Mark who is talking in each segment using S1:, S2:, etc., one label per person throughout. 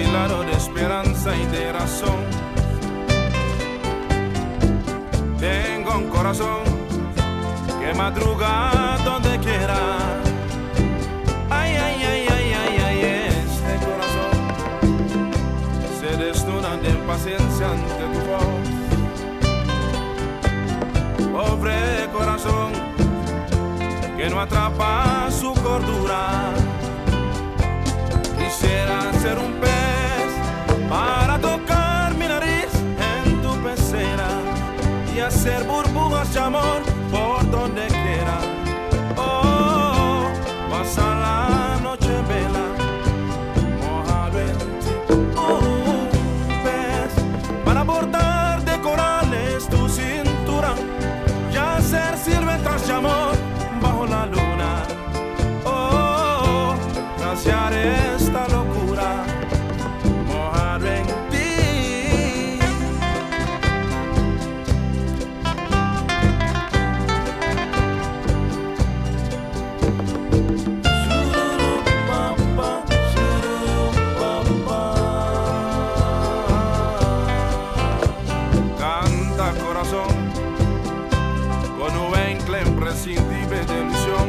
S1: hilado de esperanza y de razón. Tengo un corazón que madruga donde quiera. Ay, ay, ay, ay, ay, ay, este corazón se desnuda de impaciencia ante tu voz. Pobre corazón que no atrapa su cordura. Quisiera ser un pez para tocar mi nariz en tu pecera y hacer burbujas de amor por donde quiera. Oh, pasa la noche en vela, mojado en ti. Un pez para bordar de corales tu cintura y hacer siluetas de amor bajo la luna. Oh, saciar esta locura mojado en ti. Canta corazón con un encla imprescindible de ilusión.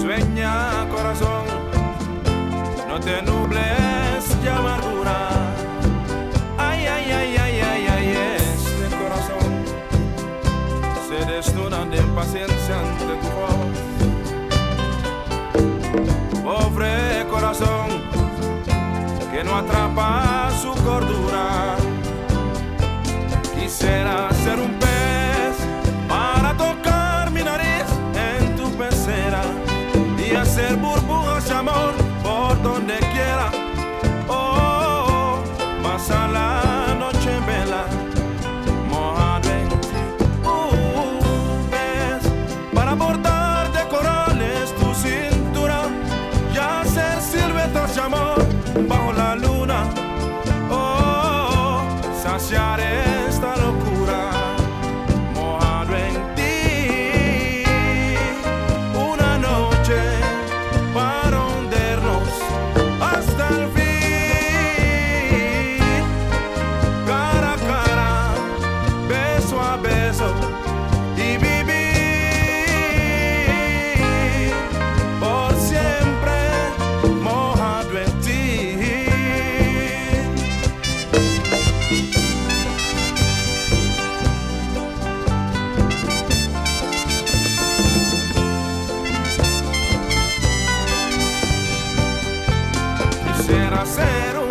S1: Sueña corazón, no te nubles de amargura. Ay, ay, ay, ay, ay, ay, este corazón se desnuda de impaciencia ante tu voz. Pobre corazón que no atrapa su cordura. Quisiera ser un pez para tocar mi nariz en tu pecera y hacer burbujas de amor por donde quiera. Oh, pasa la noche en vela, mojado en ti. Pez para bordar de corales tu cintura y hacer siluetas de amor bajo la luna. Oh, saciar esta locura mojado en ti. Una noche para hundirnos hasta el fin, cara a cara, beso a beso, y vivir por siempre mojado en ti. Quisiera ser un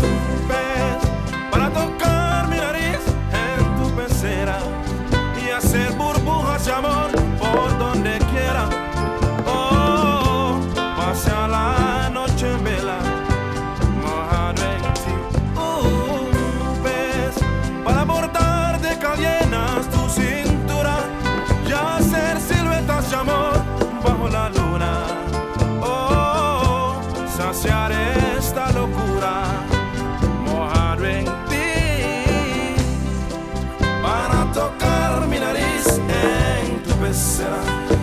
S1: pez para tocar mi nariz en tu pecera y hacer burbujas de amor por donde quiera. Oh, pase a la noche en vela, mojado en ti. Un pez para bordar de cadenas tu cintura y hacer siluetas de amor bajo la luna. Oh, saciar esta locura mojado en ti, para tocar mi nariz en tu pecera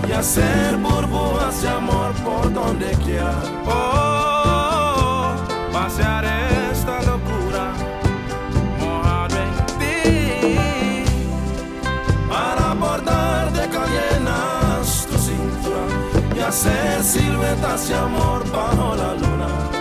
S1: y hacer burbujas de amor por donde quiera. Oh, pasear esta locura mojado en ti, para bordar de cadenas tu cintura y hacer siluetas de amor bajo la luna.